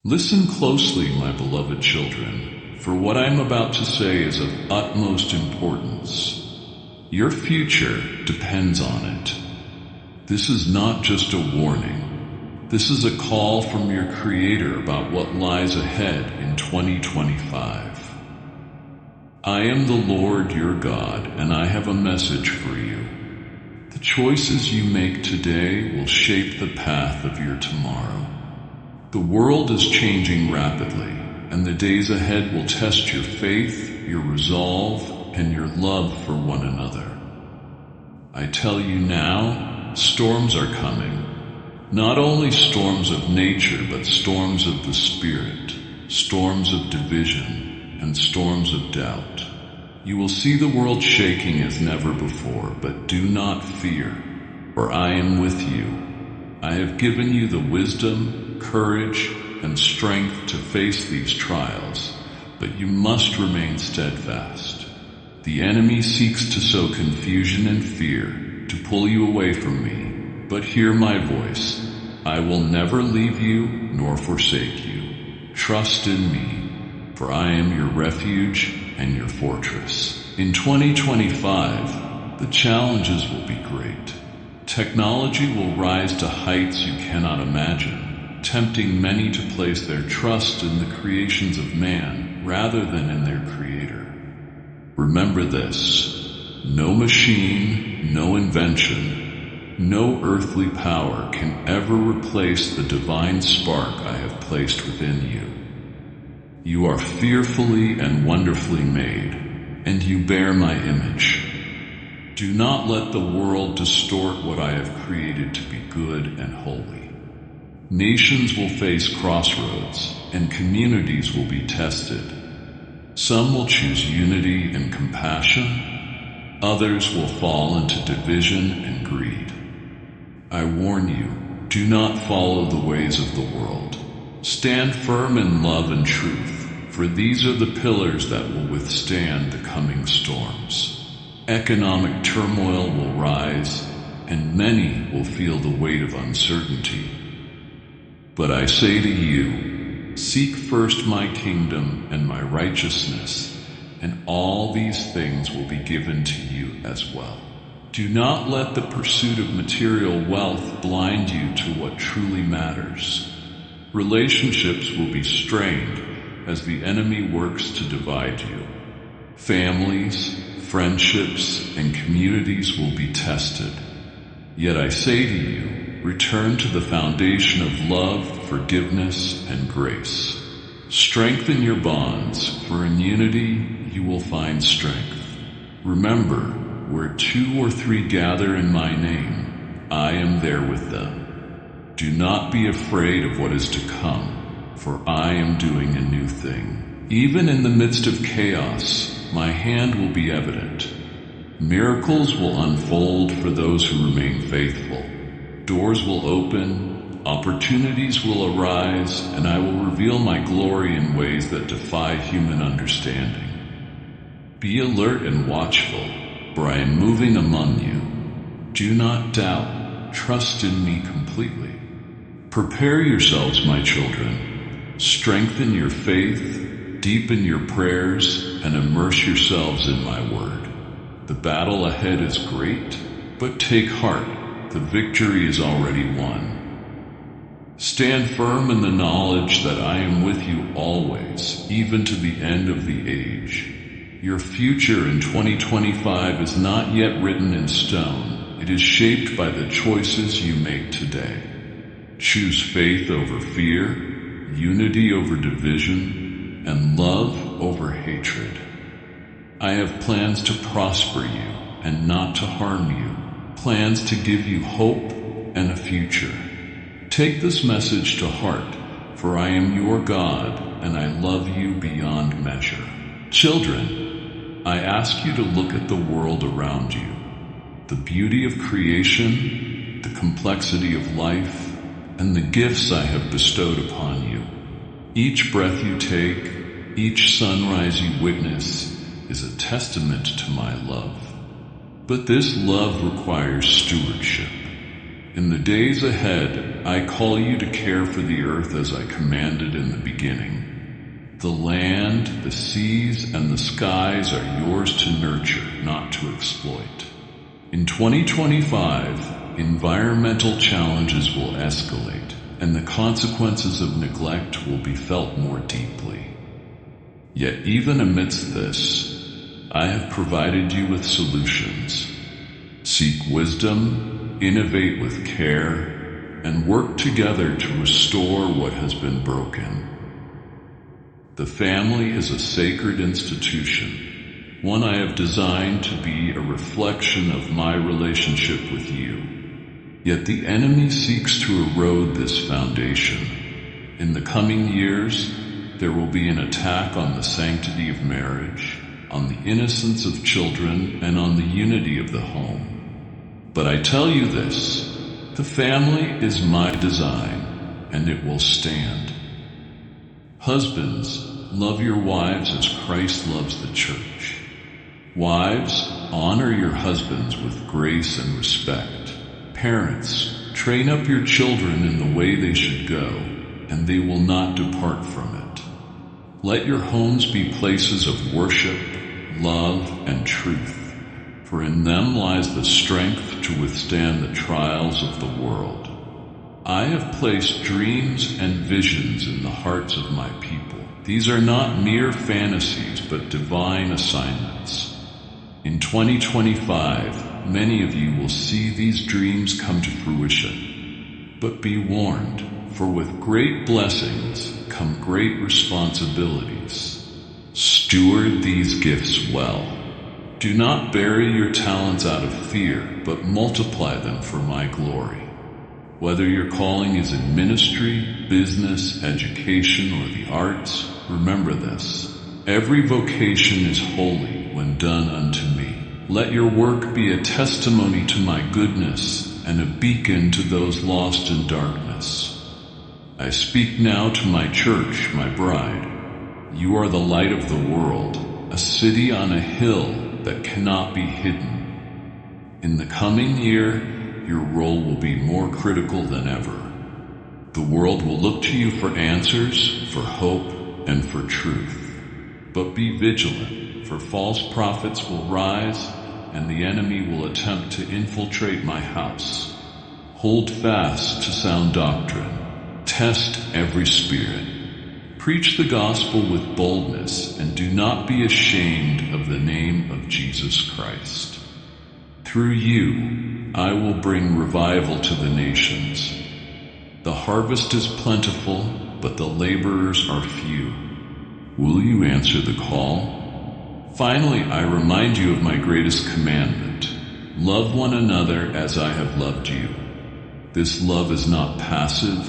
Listen closely, my beloved children, for what I am about to say is of utmost importance. Your future depends on it. This is not just a warning. This is a call from your Creator about what lies ahead in 2025. I am the Lord your God, and I have a message for you. The choices you make today will shape the path of your tomorrow. The world is changing rapidly, and the days ahead will test your faith, your resolve, and your love for one another. I tell you now, storms are coming. Not only storms of nature, but storms of the Spirit, storms of division, and storms of doubt. You will see the world shaking as never before, but do not fear, for I am with you. I have given you the wisdom, courage, and strength to face these trials, but you must remain steadfast. The enemy seeks to sow confusion and fear, to pull you away from me, but hear my voice. I will never leave you nor forsake you. Trust in me, for I am your refuge and your fortress. In 2025, the challenges will be great. Technology will rise to heights you cannot imagine, tempting many to place their trust in the creations of man rather than in their Creator. Remember this: no machine, no invention, no earthly power can ever replace the divine spark I have placed within you. You are fearfully and wonderfully made, and you bear my image. Do not let the world distort what I have created to be good and holy. Nations will face crossroads, and communities will be tested. Some will choose unity and compassion. Others will fall into division and greed. I warn you, do not follow the ways of the world. Stand firm in love and truth, for these are the pillars that will withstand the coming storms. Economic turmoil will rise, and many will feel the weight of uncertainty. But I say to you, seek first my kingdom and my righteousness, and all these things will be given to you as well. Do not let the pursuit of material wealth blind you to what truly matters. Relationships will be strained as the enemy works to divide you. Families, friendships, and communities will be tested. Yet I say to you, return to the foundation of love, forgiveness, and grace. Strengthen your bonds, for in unity you will find strength. Remember, where 2 or 3 gather in my name, I am there with them. Do not be afraid of what is to come, for I am doing a new thing. Even in the midst of chaos, my hand will be evident. Miracles will unfold for those who remain faithful. Doors will open, opportunities will arise, and I will reveal my glory in ways that defy human understanding. Be alert and watchful, for I am moving among you. Do not doubt, trust in me completely. Prepare yourselves, my children. Strengthen your faith, deepen your prayers, and immerse yourselves in my word. The battle ahead is great, but take heart, the victory is already won. Stand firm in the knowledge that I am with you always, even to the end of the age. Your future in 2025 is not yet written in stone. It is shaped by the choices you make today. Choose faith over fear, unity over division, and love over hatred. I have plans to prosper you and not to harm you, plans to give you hope and a future. Take this message to heart, for I am your God and I love you beyond measure. Children, I ask you to look at the world around you, the beauty of creation, the complexity of life, and the gifts I have bestowed upon you. Each breath you take, each sunrise you witness is a testament to my love. But this love requires stewardship. In the days ahead, I call you to care for the earth as I commanded in the beginning. The land, the seas, and the skies are yours to nurture, not to exploit. In 2025, environmental challenges will escalate, and the consequences of neglect will be felt more deeply. Yet even amidst this, I have provided you with solutions. Seek wisdom, innovate with care, and work together to restore what has been broken. The family is a sacred institution, one I have designed to be a reflection of my relationship with you. Yet the enemy seeks to erode this foundation. In the coming years, there will be an attack on the sanctity of marriage, on the innocence of children, and on the unity of the home. But I tell you this, the family is my design, and it will stand. Husbands, love your wives as Christ loves the church. Wives, honor your husbands with grace and respect. Parents, train up your children in the way they should go, and they will not depart from it. Let your homes be places of worship, love, and truth, for in them lies the strength to withstand the trials of the world. I have placed dreams and visions in the hearts of my people. These are not mere fantasies, but divine assignments. In 2025, many of you will see these dreams come to fruition. But be warned, for with great blessings come great responsibilities. Steward these gifts well. Do not bury your talents out of fear, but multiply them for my glory. Whether your calling is in ministry, business, education, or the arts, remember this. Every vocation is holy when done unto me. Let your work be a testimony to my goodness and a beacon to those lost in darkness. I speak now to my church, my bride. You are the light of the world, a city on a hill that cannot be hidden. In the coming year, your role will be more critical than ever. The world will look to you for answers, for hope, and for truth. But be vigilant, for false prophets will rise, and the enemy will attempt to infiltrate my house. Hold fast to sound doctrine. Test every spirit. Preach the gospel with boldness, and do not be ashamed of the name of Jesus Christ. Through you, I will bring revival to the nations. The harvest is plentiful, but the laborers are few. Will you answer the call? Finally, I remind you of my greatest commandment. Love one another as I have loved you. This love is not passive.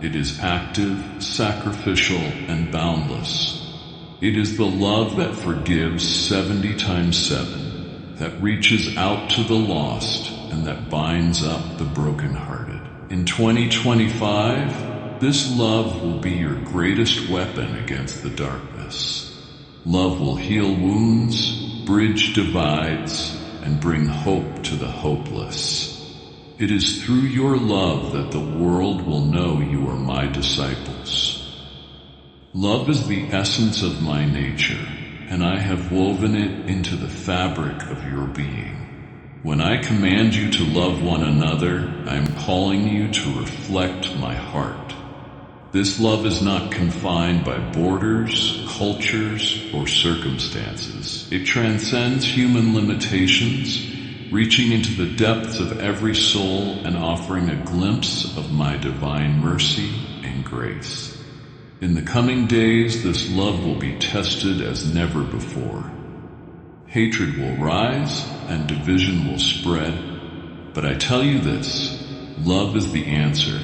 It is active, sacrificial, and boundless. It is the love that forgives 70 times 7, that reaches out to the lost, and that binds up the brokenhearted. In 2025, this love will be your greatest weapon against the darkness. Love will heal wounds, bridge divides, and bring hope to the hopeless. It is through your love that the world will know you are my disciples. Love is the essence of my nature, and I have woven it into the fabric of your being. When I command you to love one another, I am calling you to reflect my heart. This love is not confined by borders, cultures, or circumstances. It transcends human limitations, reaching into the depths of every soul and offering a glimpse of my divine mercy and grace. In the coming days, this love will be tested as never before. Hatred will rise and division will spread, but I tell you this, love is the answer,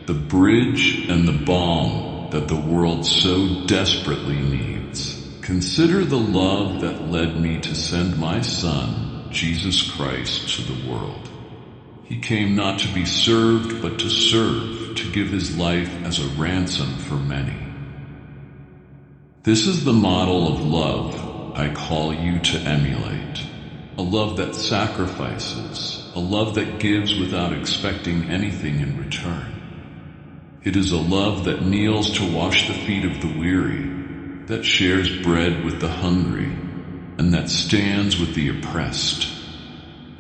the bridge and the balm that the world so desperately needs. Consider the love that led me to send my Son, Jesus Christ, to the world. He came not to be served, but to serve, to give his life as a ransom for many. This is the model of love I call you to emulate. a love that sacrifices, a love that gives without expecting anything in return. It is a love that kneels to wash the feet of the weary, that shares bread with the hungry, and that stands with the oppressed.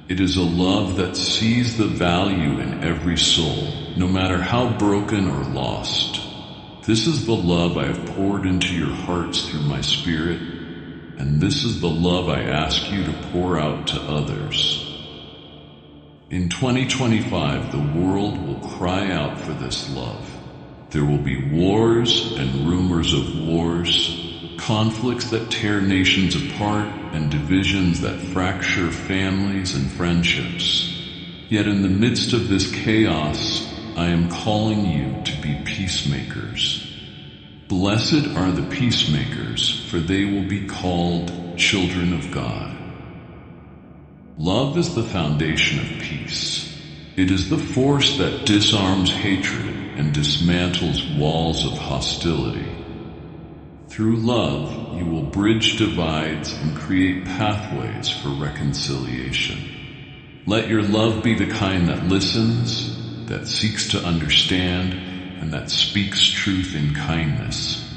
It is a love that sees the value in every soul, no matter how broken or lost. This is the love I have poured into your hearts through my Spirit, and this is the love I ask you to pour out to others. In 2025, the world will cry out for this love. There will be wars and rumors of wars, conflicts that tear nations apart, and divisions that fracture families and friendships. Yet in the midst of this chaos, I am calling you to be peacemakers. Blessed are the peacemakers, for they will be called children of God. Love is the foundation of peace. It is the force that disarms hatred and dismantles walls of hostility. Through love, you will bridge divides and create pathways for reconciliation. Let your love be the kind that listens, that seeks to understand, and that speaks truth in kindness.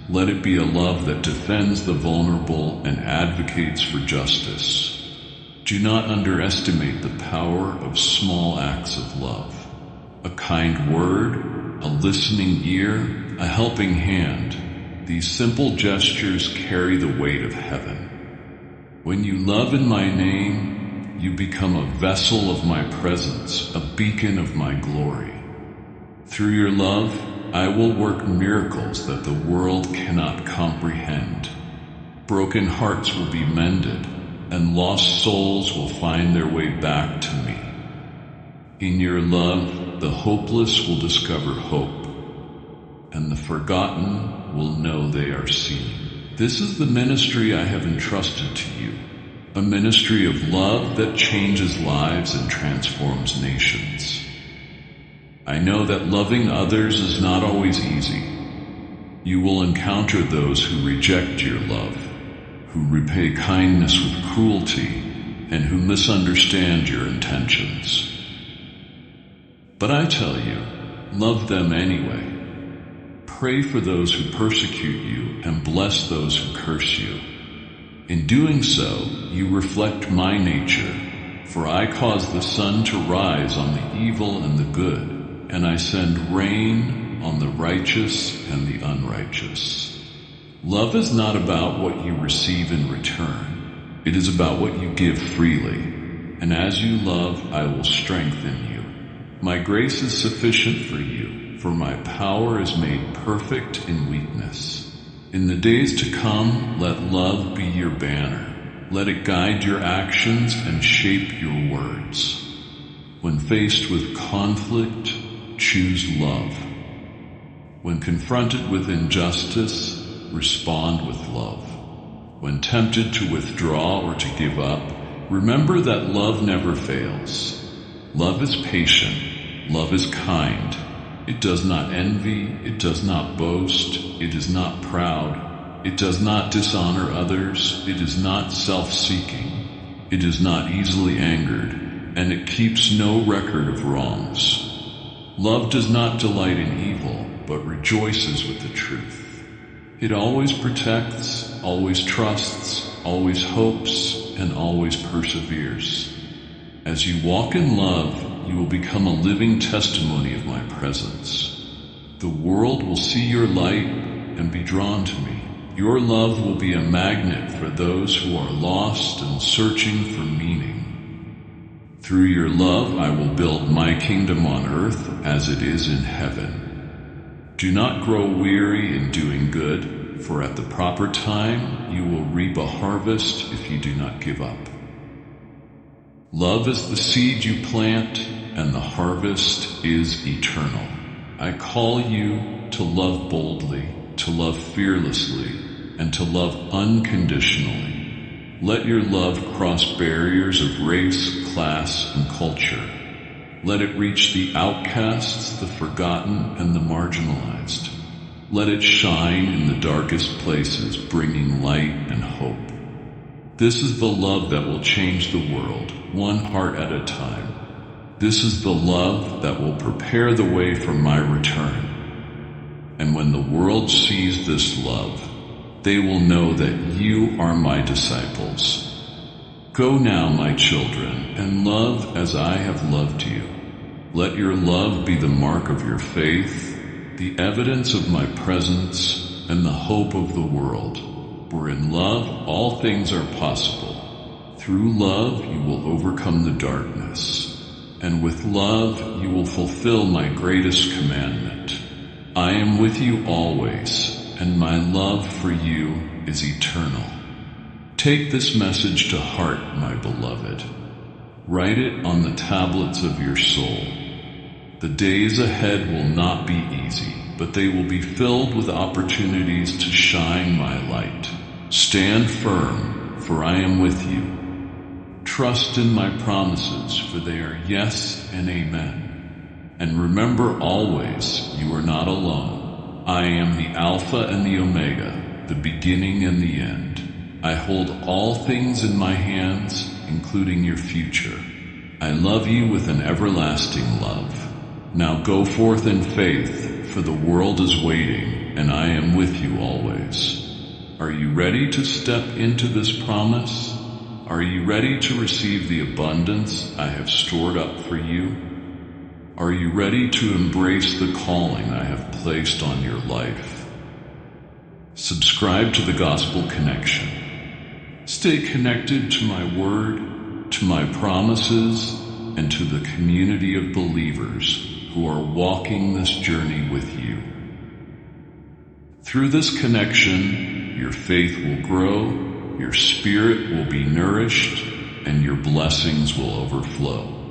Let it be a love that defends the vulnerable and advocates for justice. Do not underestimate the power of small acts of love. A kind word, a listening ear, a helping hand. These simple gestures carry the weight of heaven. When you love in my name, you become a vessel of my presence, a beacon of my glory. Through your love, I will work miracles that the world cannot comprehend. Broken hearts will be mended, and lost souls will find their way back to me. In your love, the hopeless will discover hope, and the forgotten will know they are seen. This is the ministry I have entrusted to you, a ministry of love that changes lives and transforms nations. I know that loving others is not always easy. You will encounter those who reject your love, who repay kindness with cruelty, and who misunderstand your intentions. But I tell you, love them anyway. Pray for those who persecute you and bless those who curse you. In doing so, you reflect my nature, for I cause the sun to rise on the evil and the good, and I send rain on the righteous and the unrighteous. Love is not about what you receive in return. It is about what you give freely. And as you love, I will strengthen you. My grace is sufficient for you, for my power is made perfect in weakness. In the days to come, let love be your banner. Let it guide your actions and shape your words. When faced with conflict, choose love. When confronted with injustice, respond with love. When tempted to withdraw or to give up, remember that love never fails. Love is patient. Love is kind. It does not envy. It does not boast. It is not proud. It does not dishonor others. It is not self-seeking. It is not easily angered, and it keeps no record of wrongs. Love does not delight in evil, but rejoices with the truth. It always protects, always trusts, always hopes, and always perseveres. As you walk in love, you will become a living testimony of my presence. The world will see your light and be drawn to me. Your love will be a magnet for those who are lost and searching for meaning. Through your love, I will build my kingdom on earth as it is in heaven. Do not grow weary in doing good, for at the proper time you will reap a harvest if you do not give up. Love is the seed you plant, and the harvest is eternal. I call you to love boldly, to love fearlessly, and to love unconditionally. Let your love cross barriers of race, class, and culture. Let it reach the outcasts, the forgotten, and the marginalized. Let it shine in the darkest places, bringing light and hope. This is the love that will change the world, one heart at a time. This is the love that will prepare the way for my return. And when the world sees this love, they will know that you are my disciples. Go now, my children, and love as I have loved you. Let your love be the mark of your faith, the evidence of my presence, and the hope of the world. For in love all things are possible. Through love you will overcome the darkness, and with love you will fulfill my greatest commandment. I am with you always, and my love for you is eternal. Take this message to heart, my beloved. Write it on the tablets of your soul. The days ahead will not be easy, but they will be filled with opportunities to shine my light. Stand firm, for I am with you. Trust in my promises, for they are yes and amen. And remember always, you are not alone. I am the Alpha and the Omega, the beginning and the end. I hold all things in my hands, including your future. I love you with an everlasting love. Now go forth in faith, for the world is waiting, and I am with you always. Are you ready to step into this promise? Are you ready to receive the abundance I have stored up for you? Are you ready to embrace the calling I have placed on your life? Subscribe to the Gospel Connection. Stay connected to my word, to my promises, and to the community of believers who are walking this journey with you. Through this connection, your faith will grow, your spirit will be nourished, and your blessings will overflow.